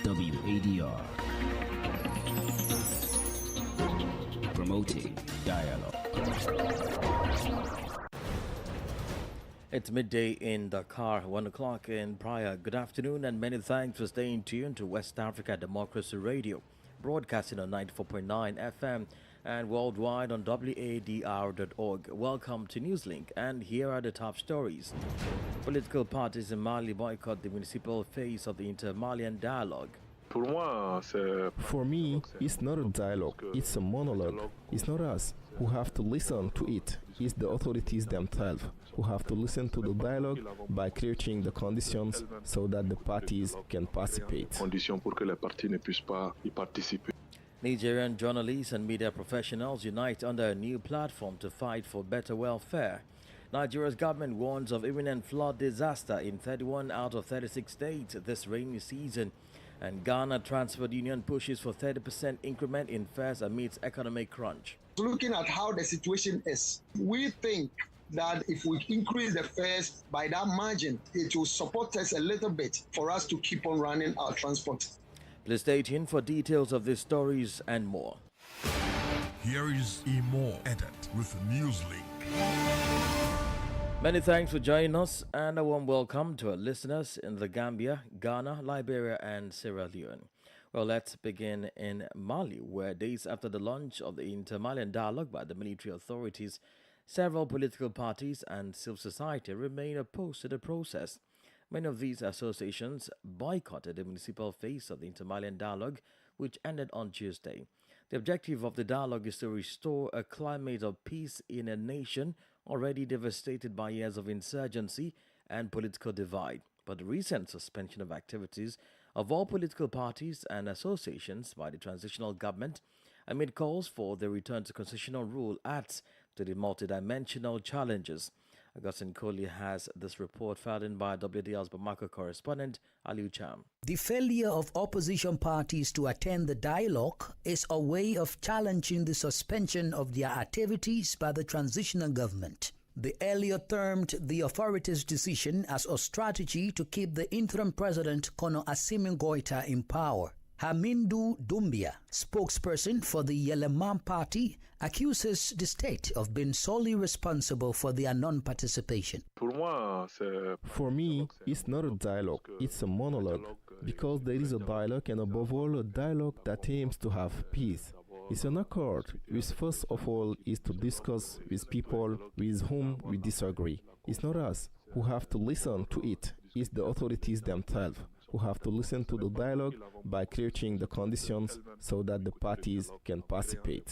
WADR, promoting dialogue. It's midday in Dakar, 1 o'clock in Praia. Good afternoon and many thanks for staying tuned to West Africa Democracy Radio, broadcasting on 94.9 FM and worldwide on WADR.org. Welcome to Newslink, and here are the top stories. Political parties in Mali boycott the municipal phase of the inter-Malian dialogue. For me, it's not a dialogue, it's a monologue. It's not us who have to listen to it, it's the authorities themselves who have to listen to the dialogue by creating the conditions so that the parties can participate. Nigerian journalists and media professionals unite under a new platform to fight for better welfare. Nigeria's government warns of imminent flood disaster in 31 out of 36 states this rainy season. And Ghana Transport Union pushes for 30% increment in fares amidst economic crunch. Looking at how the situation is, we think that if we increase the fares by that margin, it will support us a little bit for us to keep on running our transport. Please stay tuned for details of these stories and more. Here is a more edit with Newslink. Many thanks for joining us and a warm welcome to our listeners in the Gambia, Ghana, Liberia and Sierra Leone. Well, let's begin in Mali, where days after the launch of the inter-Malian dialogue by the military authorities, several political parties and civil society remain opposed to the process. Many of these associations boycotted the municipal phase of the inter-Malian dialogue, which ended on Tuesday. The objective of the dialogue is to restore a climate of peace in a nation already devastated by years of insurgency and political divide. But the recent suspension of activities of all political parties and associations by the transitional government amid calls for the return to constitutional rule adds to the multidimensional challenges. Augustine Kohli has this report filed in by WDR's Bamako correspondent Aliu Cham. The failure of opposition parties to attend the dialogue is a way of challenging the suspension of their activities by the transitional government. The earlier termed the authorities' decision as a strategy to keep the interim president Kono Assimi Goita in power. Hamindu Doumbia, spokesperson for the Yeleman party, accuses the state of being solely responsible for their non-participation. For me, it's not a dialogue, it's a monologue, because there is a dialogue and above all a dialogue that aims to have peace. It's an accord, which first of all is to discuss with people with whom we disagree. It's not us who have to listen to it, it's the authorities themselves who have to listen to the dialogue by creating the conditions so that the parties can participate.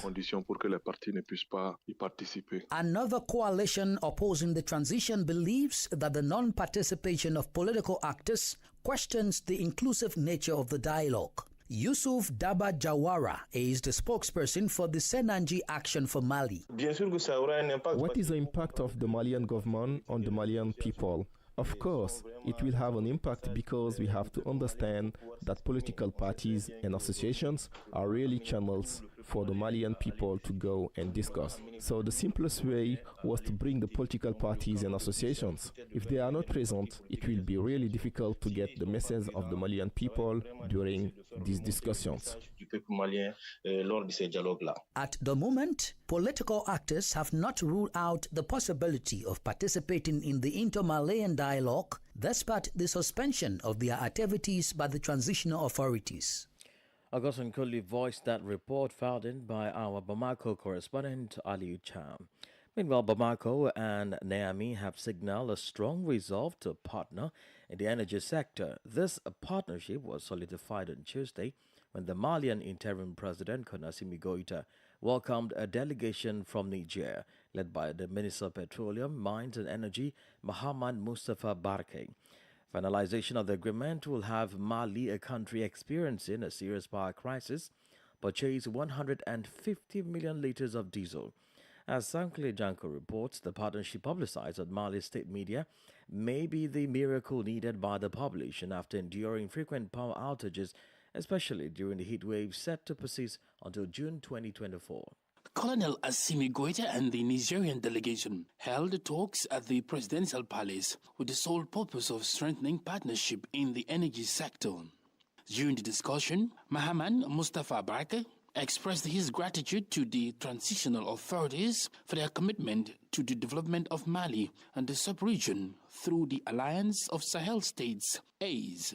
Another coalition opposing the transition believes that the non-participation of political actors questions the inclusive nature of the dialogue. Yusuf Daba Jawara is the spokesperson for the Senanji Action for Mali. What is the impact of the Malian government on the Malian people? Of course, it will have an impact because we have to understand that political parties and associations are really channels for the Malian people to go and discuss. So the simplest way was to bring the political parties and associations. If they are not present, it will be really difficult to get the message of the Malian people during these discussions. At the moment, political actors have not ruled out the possibility of participating in the inter-Malian dialogue despite the suspension of their activities by the transitional authorities. Augustine Kohli voiced that report filed in by our Bamako correspondent Aliu Cham. Meanwhile, Bamako and Niamey have signaled a strong resolve to partner in the energy sector. This partnership was solidified on Tuesday when the Malian interim president Kono Assimi Goita welcomed a delegation from Niger, led by the Minister of Petroleum, Mines and Energy, Mohamed Mustafa Barke. Finalization of the agreement will have Mali, a country experiencing a serious power crisis, purchase 150 million liters of diesel. As Sankle Janko reports, the partnership publicized on Mali state media may be the miracle needed by the population after enduring frequent power outages, especially during the heat wave set to persist until June 2024. Colonel Assimi Goita and the Nigerian delegation held talks at the presidential palace with the sole purpose of strengthening partnership in the energy sector. During the discussion, Mahaman Mustafa Barke expressed his gratitude to the transitional authorities for their commitment to the development of Mali and the sub-region through the Alliance of Sahel States, ACE.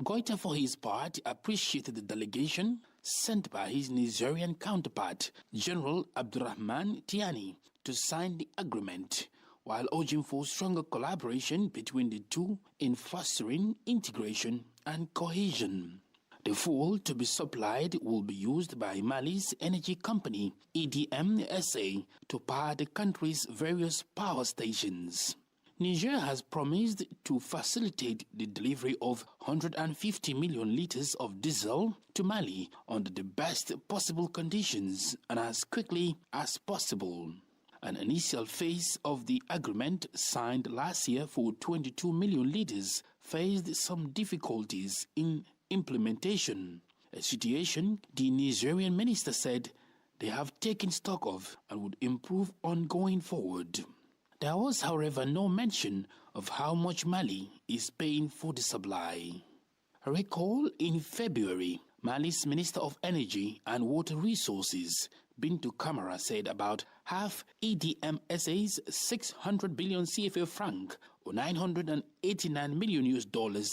Goita, for his part, appreciated the delegation sent by his Nigerian counterpart, General Abdurrahman Tiani, to sign the agreement, while urging for stronger collaboration between the two in fostering integration and cohesion. The fuel to be supplied will be used by Mali's energy company, EDM SA, to power the country's various power stations. Niger has promised to facilitate the delivery of 150 million liters of diesel to Mali under the best possible conditions and as quickly as possible. An initial phase of the agreement signed last year for 22 million liters faced some difficulties in implementation, a situation the Nigerian minister said they have taken stock of and would improve on going forward. There was, however, no mention of how much Mali is paying for the supply. Recall in February, Mali's Minister of Energy and Water Resources, Bintou Kamara, said about half EDMSA's 600 billion CFA franc or $989 million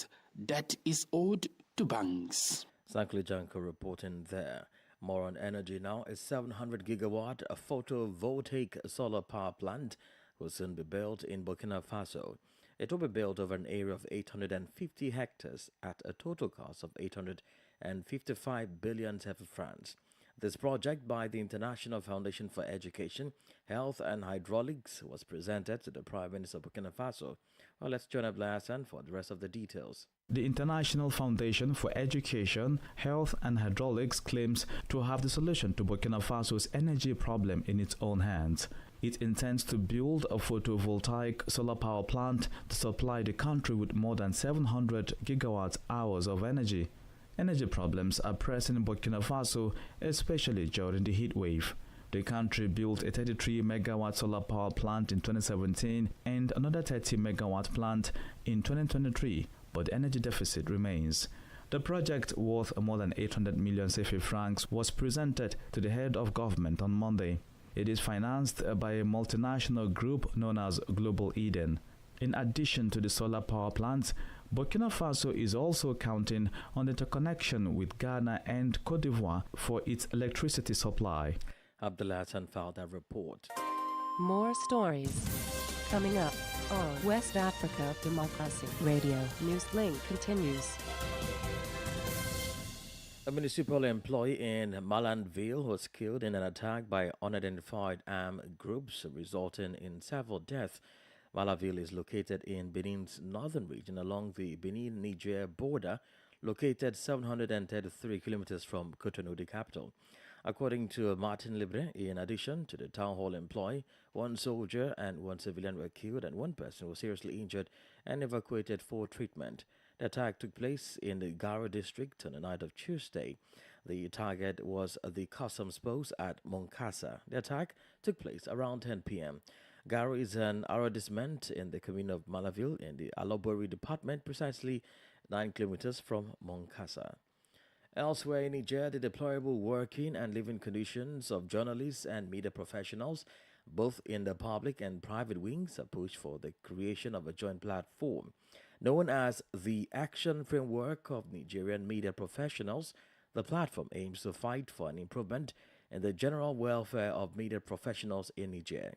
debt is owed to banks. Sankli Janko reporting there. More on energy now. A 700 gigawatt photovoltaic solar power plant will soon be built in Burkina Faso. It will be built over an area of 850 hectares at a total cost of 855 billion francs. This project by the International Foundation for Education, Health and Hydraulics was presented to the Prime Minister of Burkina Faso. Well, let's join up Hassan for the rest of the details. The International Foundation for Education, Health and Hydraulics claims to have the solution to Burkina Faso's energy problem in its own hands. It intends to build a photovoltaic solar power plant to supply the country with more than 700 gigawatt hours of energy. Energy problems are pressing in Burkina Faso, especially during the heat wave. The country built a 33 megawatt solar power plant in 2017 and another 30 megawatt plant in 2023, but the energy deficit remains. The project, worth more than 800 million CFA francs, was presented to the head of government on Monday. It is financed by a multinational group known as Global Eden. In addition to the solar power plants, Burkina Faso is also counting on the interconnection with Ghana and Côte d'Ivoire for its electricity supply. Abdullah Hassan filed that report. More stories coming up on West Africa Democracy Radio. Newslink continues. A municipal employee in Malanville was killed in an attack by unidentified armed groups, resulting in several deaths. Malanville is located in Benin's northern region along the Benin-Niger border, located 733 kilometers from Cotonou, the capital. According to Martin Libre, in addition to the town hall employee, one soldier and one civilian were killed and one person was seriously injured and evacuated for treatment. The attack took place in the Garo district on the night of Tuesday. The target was the customs post at Moncasa. The attack took place around 10 p.m. Garo is an arrondissement in the commune of Malanville in the Alobori department, precisely 9 kilometers from Moncasa. Elsewhere in Niger, the deplorable working and living conditions of journalists and media professionals, both in the public and private wings, are pushed for the creation of a joint platform. Known as the Action Framework of Nigerian Media Professionals, the platform aims to fight for an improvement in the general welfare of media professionals in Niger.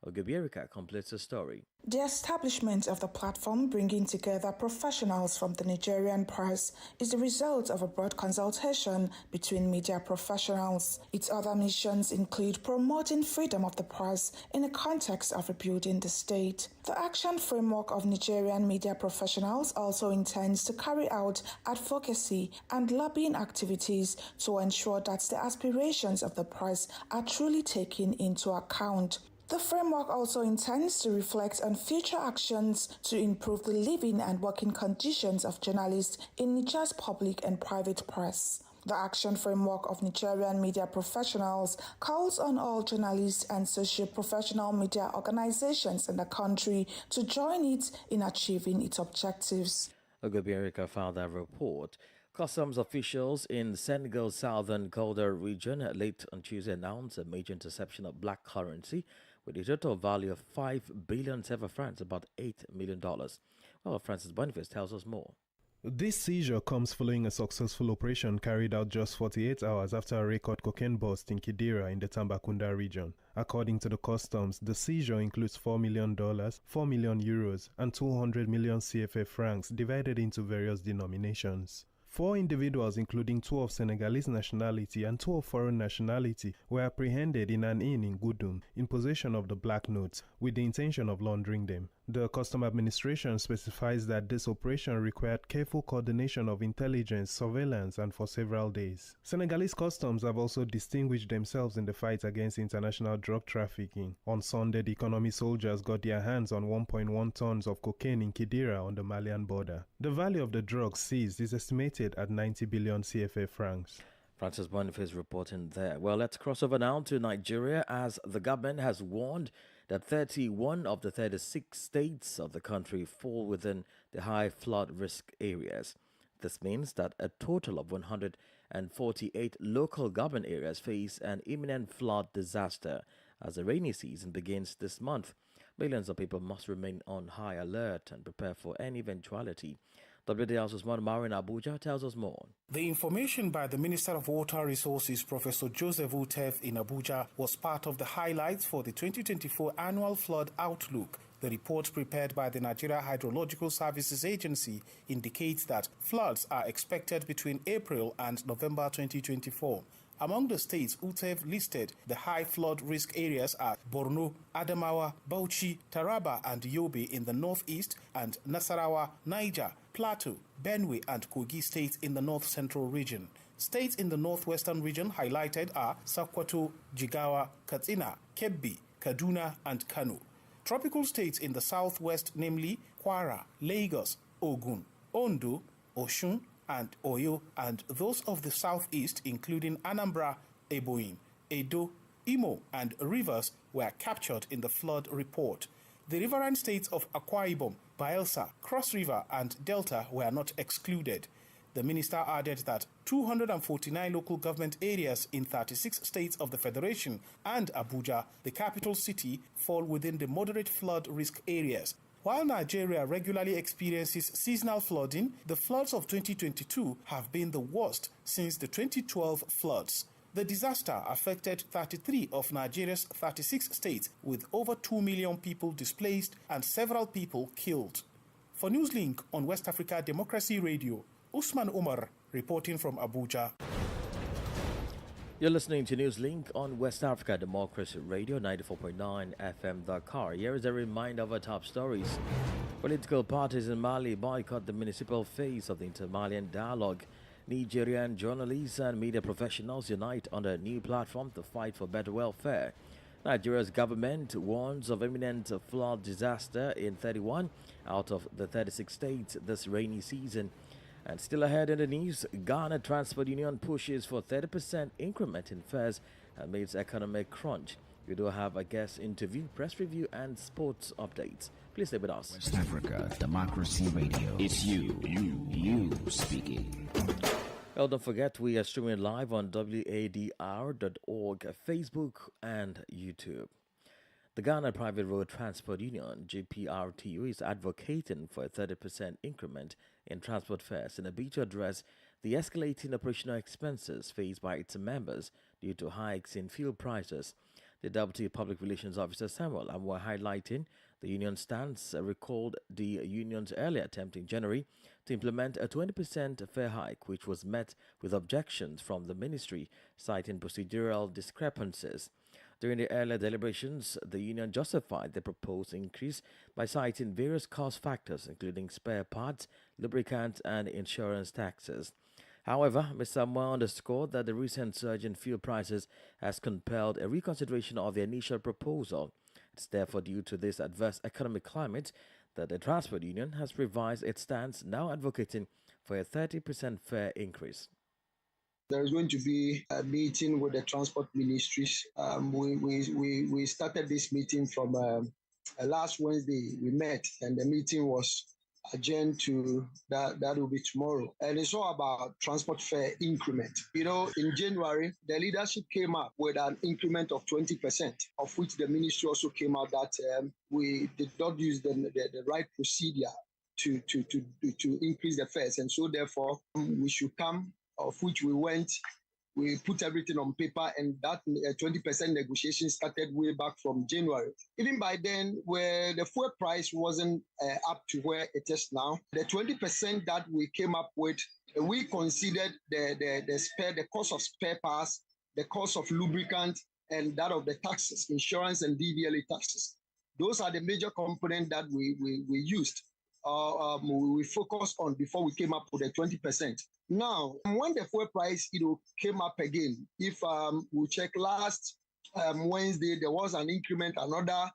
Ogubierika completes the story. The establishment of the platform, bringing together professionals from the Nigerian press, is the result of a broad consultation between media professionals. Its other missions include promoting freedom of the press in the context of rebuilding the state. The Action Framework of Nigerian Media Professionals also intends to carry out advocacy and lobbying activities to ensure that the aspirations of the press are truly taken into account. The framework also intends to reflect on future actions to improve the living and working conditions of journalists in Niger's public and private press. The Action Framework of Nigerian Media Professionals calls on all journalists and socio-professional media organizations in the country to join it in achieving its objectives. Ogubierika filed that report. Customs officials in Senegal's southern Golder region late on Tuesday announced a major interception of black currency with a total value of 5 billion CFA francs, about $8 million. Well, Francis Boniface tells us more. This seizure comes following a successful operation carried out just 48 hours after a record cocaine bust in Kidira in the Tambacounda region. According to the customs, the seizure includes $4 million, 4 million euros, and 200 million CFA francs divided into various denominations. 4 individuals, including 2 of Senegalese nationality and 2 of foreign nationality, were apprehended in an inn in Goudoum in possession of the black notes with the intention of laundering them. The Custom Administration specifies that this operation required careful coordination of intelligence, surveillance, and for several days. Senegalese customs have also distinguished themselves in the fight against international drug trafficking. On Sunday, the economy soldiers got their hands on 1.1 tons of cocaine in Kidira on the Malian border. The value of the drugs seized is estimated at 90 billion CFA francs. Francis Boniface reporting there. Well, let's cross over now to Nigeria, as the government has warned that 31 of the 36 states of the country fall within the high flood risk areas. This means that a total of 148 local government areas face an imminent flood disaster as the rainy season begins this month. Millions of people must remain on high alert and prepare for any eventuality. WDR's Usman Mara in Abuja tells us more. The information by the Minister of Water Resources, Professor Joseph Utev, in Abuja was part of the highlights for the 2024 Annual Flood Outlook. The report prepared by the Nigeria Hydrological Services Agency indicates that floods are expected between April and November 2024. Among the states Utev listed, the high flood risk areas are Borno, Adamawa, Bauchi, Taraba and Yobe in the northeast, and Nasarawa, Niger, Plateau, Benue and Kogi states in the north-central region. States in the northwestern region highlighted are Sokoto, Jigawa, Katsina, Kebbi, Kaduna and Kano. Tropical states in the southwest, namely Kwara, Lagos, Ogun, Ondo, Osun, and Oyo, and those of the southeast, including Anambra, Ebonyi, Edo, Imo, and Rivers, were captured in the flood report. The riverine states of Akwa Ibom, Bayelsa, Cross River, and Delta were not excluded. The minister added that 249 local government areas in 36 states of the Federation and Abuja, the capital city, fall within the moderate flood risk areas. While Nigeria regularly experiences seasonal flooding, the floods of 2022 have been the worst since the 2012 floods. The disaster affected 33 of Nigeria's 36 states, with over 2 million people displaced and several people killed. For Newslink on West Africa Democracy Radio, Usman Umar reporting from Abuja. You're listening to Newslink on West Africa Democracy Radio 94.9 FM Dakar. Here is a reminder of our top stories. Political parties in Mali boycott the municipal phase of the Inter-Malian dialogue. Nigerian journalists and media professionals unite on a new platform to fight for better welfare. Nigeria's government warns of imminent flood disaster in 31 out of the 36 states this rainy season. And still ahead in the news, Ghana Transport Union pushes for 30% increment in fares amidst economic crunch. We do have a guest interview, press review, and sports updates. Please stay with us. West Africa Democracy Radio. It's you speaking. Well, don't forget, we are streaming live on WADR.org, Facebook, and YouTube. The Ghana Private Road Transport Union, GPRTU, is advocating for a 30% increment in transport fares in a bid to address the escalating operational expenses faced by its members due to hikes in fuel prices. The Deputy Public Relations Officer Samuel Amwa highlighting the union stance recalled the union's earlier attempt in January to implement a 20% fare hike, which was met with objections from the ministry, citing procedural discrepancies. During the earlier deliberations, the union justified the proposed increase by citing various cost factors, including spare parts, lubricants, and insurance taxes. However, Mr. Amwa underscored that the recent surge in fuel prices has compelled a reconsideration of the initial proposal. It's therefore due to this adverse economic climate that the transport union has revised its stance, now advocating for a 30% fare increase. There is going to be a meeting with the transport ministries. We started this meeting from last Wednesday. We met, and the meeting was adjourn to that will be tomorrow. And it's all about transport fare increment. In January, the leadership came up with an increment of 20%, of which the ministry also came out that we did not use the right procedure to increase the fares. And so therefore, we should come, of which we went. We put everything on paper, and that 20% negotiation started way back from January. Even by then, where the fuel price wasn't up to where it is now, the 20% that we came up with, we considered the cost of spare parts, the cost of lubricant, and that of the taxes, insurance and DVLA taxes. Those are the major components that we used. We focused on before we came up with the 20%. Now, when the fuel price came up again, if we check last Wednesday, there was an increment. Another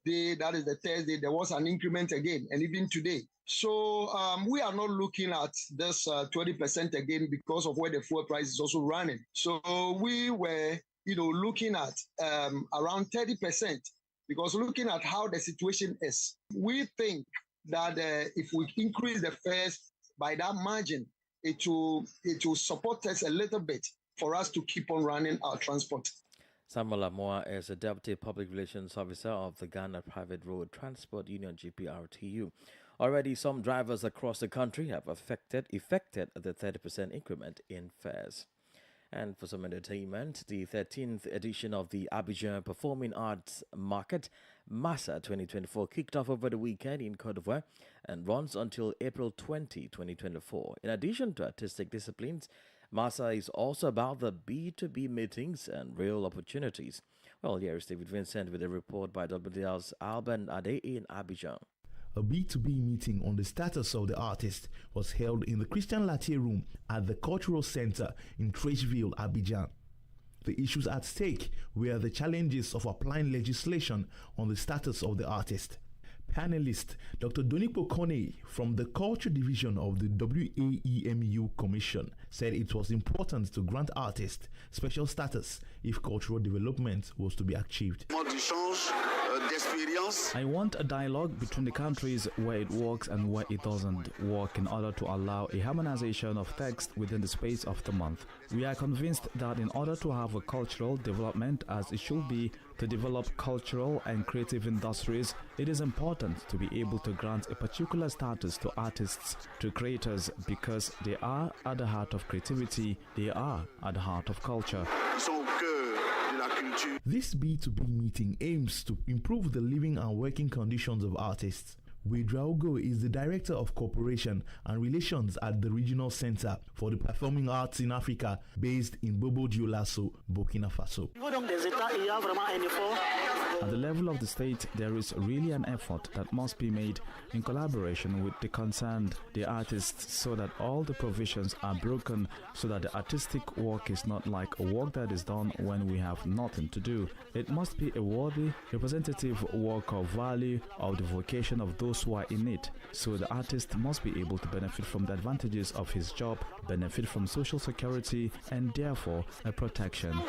day, that is the Thursday, there was an increment again, and even today. So we are not looking at this 20% again because of where the fuel price is also running. So we were, looking at around 30%, because looking at how the situation is, we think that if we increase the fares by that margin, it will support us a little bit for us to keep on running our transport. Samuel Amoa is a Deputy Public Relations Officer of the Ghana Private Road Transport Union, GPRTU. Already, some drivers across the country have effected the 30% increment in fares. And for some entertainment, the 13th edition of the Abidjan Performing Arts Market, MASA 2024, kicked off over the weekend in Côte d'Ivoire and runs until April 20, 2024. In addition to artistic disciplines, MASA is also about the B2B meetings and real opportunities. Well, here is David Vincent with a report by WDR's Alban Ade in Abidjan. A B2B meeting on the status of the artist was held in the Christian Latte Room at the Cultural Center in Trècheville, Abidjan. The issues at stake were the challenges of applying legislation on the status of the artist. Panelist Dr. Donipo Kone from the Culture Division of the WAEMU Commission said it was important to grant artists special status if cultural development was to be achieved. I want a dialogue between the countries where it works and where it doesn't work in order to allow a harmonization of text within the space of the month. We are convinced that in order to have a cultural development as it should be, to develop cultural and creative industries, it is important to be able to grant a particular status to artists, to creators, because they are at the heart of creativity, they are at the heart of culture. This B2B meeting aims to improve the living and working conditions of artists. Wedraogo is the Director of Cooperation and Relations at the Regional Center for the Performing Arts in Africa, based in Bobo Dioulasso, Burkina Faso. At the level of the state, there is really an effort that must be made in collaboration with the concerned, the artists, so that all the provisions are broken, so that the artistic work is not like a work that is done when we have nothing to do. It must be a worthy, representative work of value of the vocation of those who are in it. So the artist must be able to benefit from the advantages of his job, benefit from social security, and therefore a protection.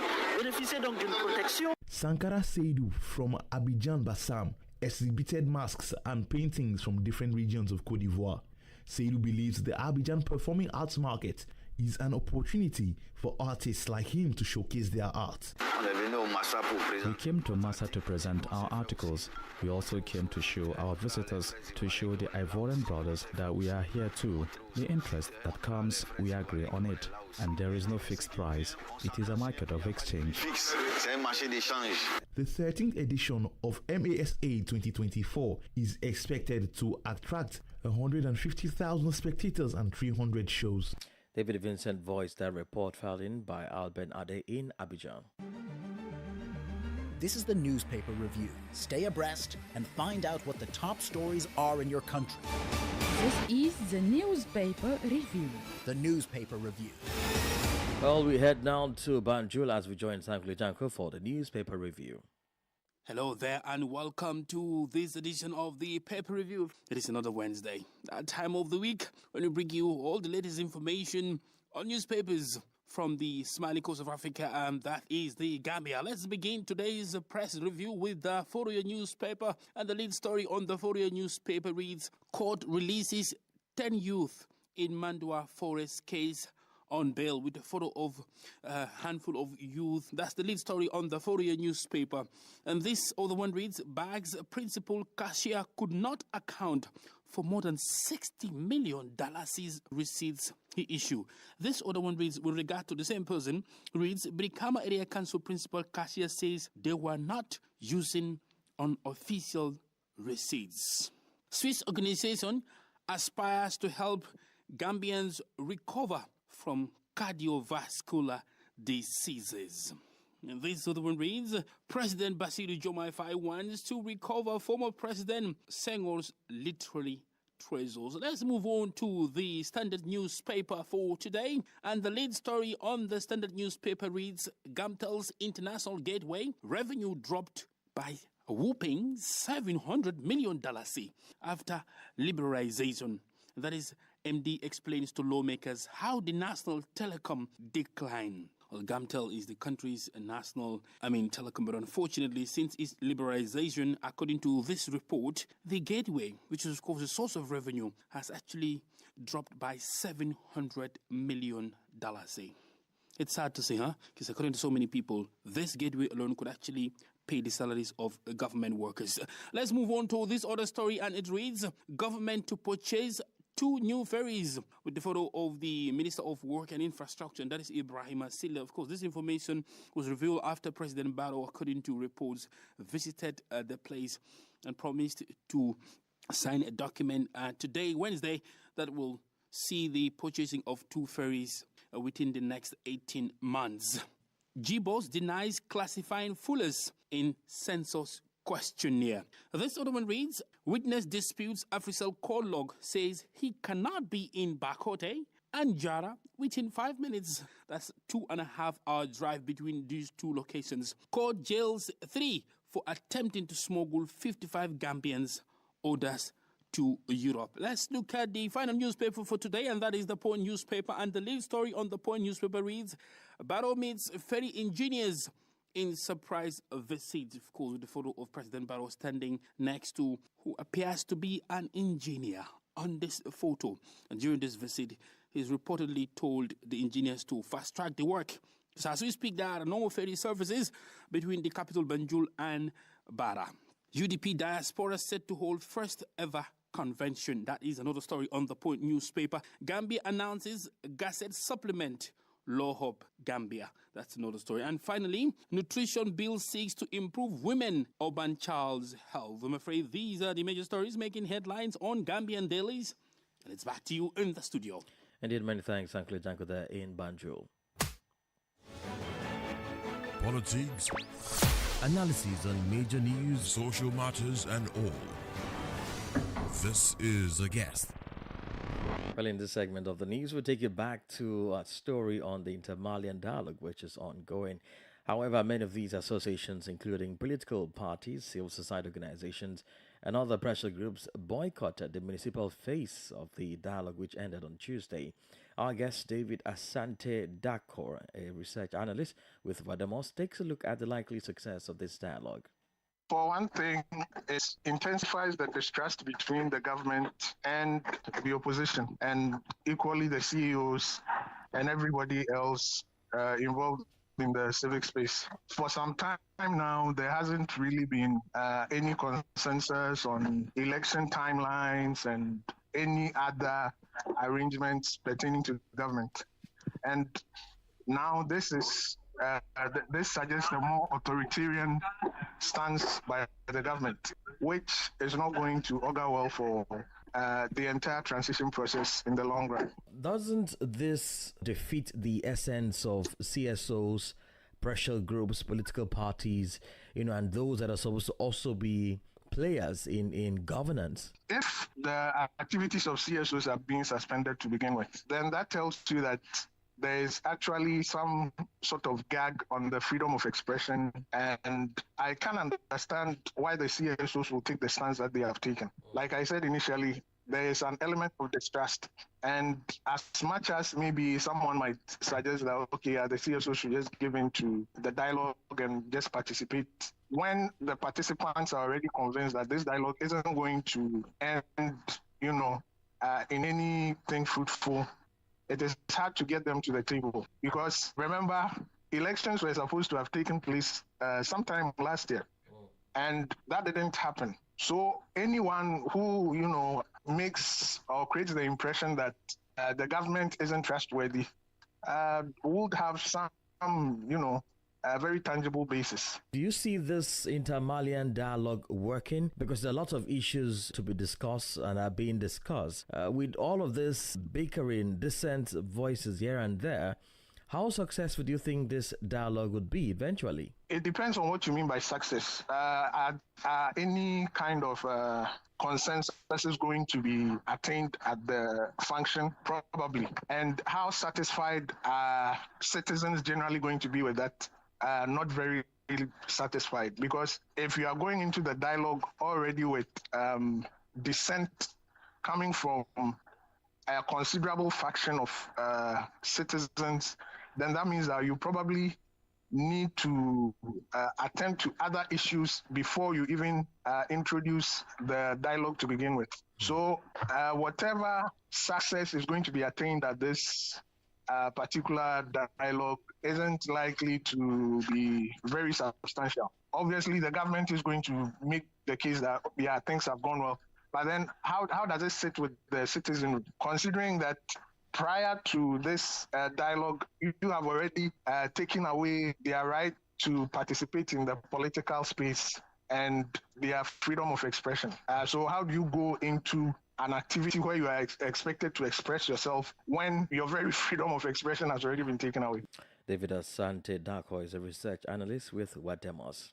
Sankara Seydou from Abidjan Bassam exhibited masks and paintings from different regions of Côte d'Ivoire. Seydou believes the Abidjan Performing Arts Market is an opportunity for artists like him to showcase their art. We came to Massa to present our articles. We also came to show our visitors, to show the Ivorian brothers that we are here too. The interest that comes, we agree on it. And there is no fixed price. It is a market of exchange. The 13th edition of MASA 2024 is expected to attract 150,000 spectators and 300 shows. David Vincent voiced that report filed in by Alban Ade in Abidjan. This is the Newspaper Review. Stay abreast and find out what the top stories are in your country. This is the Newspaper Review. The Newspaper Review. Well, we head now to Banjul as we join Sankuli Janko for the Newspaper Review. Hello there and welcome to this edition of the Paper Review. It is another Wednesday, that time of the week when we bring you all the latest information on newspapers from the smiling coast of Africa, and that is the Gambia. Let's begin today's press review with the Fourier newspaper, and the lead story on the Fourier newspaper reads, Court releases 10 youth in Mandua Forest case on bail, with a photo of a handful of youth. That's the lead story on the Fourier newspaper. And this other one reads, Bag's principal cashier could not account for more than $60 million receipts he issued. This other one reads, with regard to the same person, reads, Brikama Area Council principal cashier says they were not using unofficial receipts. Swiss organization aspires to help Gambians recover from cardiovascular diseases. And this other one reads, President Basiru Diomaye Faye wants to recover former President Senghor's literary treasures. Let's move on to the Standard newspaper for today. And the lead story on the Standard newspaper reads, Gamtel's International Gateway revenue dropped by a whooping $700 million after liberalization. That is, MD explains to lawmakers how the national telecom declined. Well, Gamtel is the country's national telecom, but unfortunately, since its liberalization, according to this report, the gateway, which is of course a source of revenue, has actually dropped by $700 million. It's sad to say, because according to so many people, this gateway alone could actually pay the salaries of government workers. Let's move on to this other story, and it reads, government to purchase 2 new ferries, with the photo of the Minister of Work and Infrastructure, and that is Ibrahima Silla. Of course, this information was revealed after President Barrow, according to reports, visited the place and promised to sign a document today, Wednesday, that will see the purchasing of 2 ferries within the next 18 months. GBOS denies classifying Fullers in census questionnaire. This other one reads, witness disputes Africell call log says he cannot be in Bakote and Jara within 5 minutes. That's 2.5 hour drive between these 2 locations. Court jails 3 for attempting to smuggle 55 Gambians, orders to Europe. Let's look at the final newspaper for today, and that is the Point newspaper. And the lead story on the Point newspaper reads, Barrow meets ferry engineers in surprise visit, of course, with the photo of President Barrow standing next to who appears to be an engineer on this photo. And during this visit, he's reportedly told the engineers to fast-track the work. So as we speak, there are no ferry services between the capital Banjul and Bara. UDP diaspora set to hold first ever convention. That is another story on the Point newspaper. Gambia announces Gazette supplement. Law Hub Gambia. That's another story. And finally, nutrition bill seeks to improve women urban child's health. I'm afraid these are the major stories making headlines on Gambian dailies. And it's back to you in the studio. Indeed, many thanks, Uncle Janko, there in Banjul. Politics, analysis on major news, social matters, and all. This is A Guest. Well, in this segment of the news, we'll take you back to a story on the Inter-Malian dialogue, which is ongoing. However, many of these associations, including political parties, civil society organizations, and other pressure groups, boycotted the municipal phase of the dialogue, which ended on Tuesday. Our guest, David Asante Dakar, a research analyst with Vadamos, takes a look at the likely success of this dialogue. For one thing, it intensifies the distrust between the government and the opposition, and equally the CEOs and everybody else involved in the civic space. For some time now, there hasn't really been any consensus on election timelines and any other arrangements pertaining to government. And now this suggests a more authoritarian stance by the government, which is not going to augur well for the entire transition process in the long run. Doesn't this defeat the essence of CSOs, pressure groups, political parties, and those that are supposed to also be players in governance? If the activities of CSOs are being suspended to begin with, then that tells you that there is actually some sort of gag on the freedom of expression, and I can understand why the CSOs will take the stance that they have taken. Like I said initially, there is an element of distrust. And as much as maybe someone might suggest that, okay, the CSO should just give in to the dialogue and just participate, when the participants are already convinced that this dialogue isn't going to end, in anything fruitful, it is hard to get them to the table. Because remember, elections were supposed to have taken place sometime last year, and that didn't happen. So anyone who, makes or creates the impression that the government isn't trustworthy would have some, a very tangible basis. Do you see this inter-Malian dialogue working? Because there are lots of issues to be discussed and are being discussed. With all of this bickering, dissent voices here and there, how successful do you think this dialogue would be eventually? It depends on what you mean by success. Are any kind of consensus is going to be attained at the function? Probably. And how satisfied are citizens generally going to be with that? Not very satisfied. Because if you are going into the dialogue already with dissent coming from a considerable faction of citizens, then that means that you probably need to attend to other issues before you even introduce the dialogue to begin with. So whatever success is going to be attained at this particular dialogue isn't likely to be very substantial. Obviously, the government is going to make the case that, things have gone well. But then how does it sit with the citizen, considering that prior to this dialogue, you have already taken away their right to participate in the political space and their freedom of expression. So how do you go into an activity where you are expected to express yourself when your very freedom of expression has already been taken away? David Asante Dakar is a research analyst with WADR.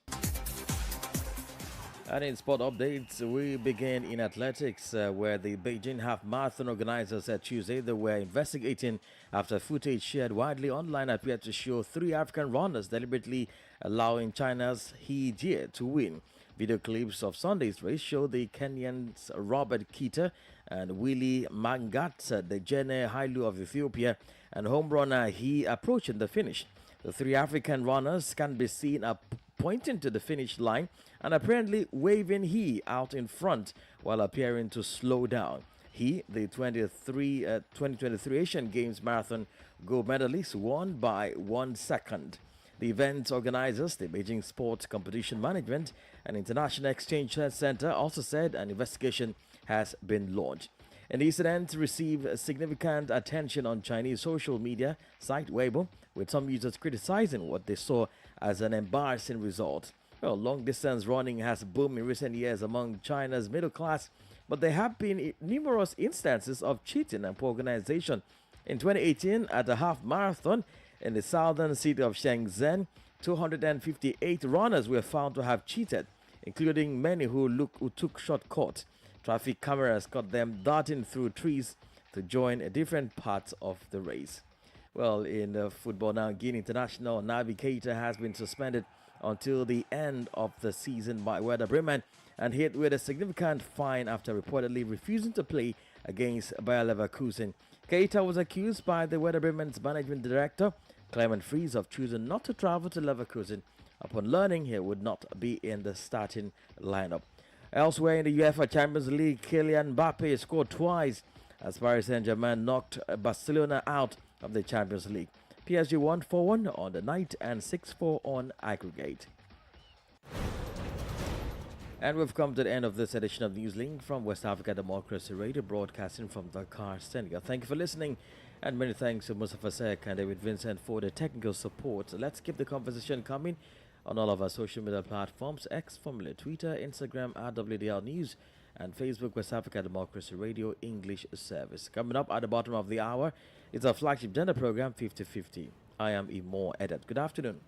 And in sport updates, we begin in athletics, where the Beijing Half Marathon organizers said Tuesday they were investigating after footage shared widely online appeared to show 3 African runners deliberately allowing China's He Jie to win. Video clips of Sunday's race show the Kenyans Robert Kita and Willie Mangat, the Jene Hailu of Ethiopia, and home runner He approaching the finish. The 3 African runners can be seen pointing to the finish line and apparently waving He out in front while appearing to slow down. He, the 2023 Asian Games Marathon gold medalist, won by 1 second. The event's organizers, the Beijing Sports Competition Management and International Exchange Center, also said an investigation has been launched. And the incident received significant attention on Chinese social media site Weibo, with some users criticizing what they saw as an embarrassing result. Well, long-distance running has boomed in recent years among China's middle class, but there have been numerous instances of cheating and poor organization. In 2018, at a half marathon in the southern city of Shenzhen, 258 runners were found to have cheated, including many who took shortcuts. Traffic cameras caught them darting through trees to join different parts of the race. Well, in football now, Guinea international navigator has been suspended until the end of the season by Werder Bremen and hit with a significant fine after reportedly refusing to play against Bayer Leverkusen. Keita was accused by the Werder Bremen's management director, Clement Fries, of choosing not to travel to Leverkusen upon learning he would not be in the starting lineup. Elsewhere in the UEFA Champions League, Kylian Mbappe scored twice as Paris Saint-Germain knocked Barcelona out of the Champions League. PSG won 4-1 on the night and 6-4 on aggregate. And we've come to the end of this edition of Newslink from West Africa Democracy Radio, broadcasting from Dakar, Senegal. Thank you for listening, and many thanks to Mustafa Sek and David Vincent for the technical support. Let's keep the conversation coming on all of our social media platforms: X, formerly Twitter, Instagram at WDL News, and Facebook West Africa Democracy Radio English Service. Coming up at the bottom of the hour is our flagship gender program 50-50. I am Imo Edet. Good afternoon.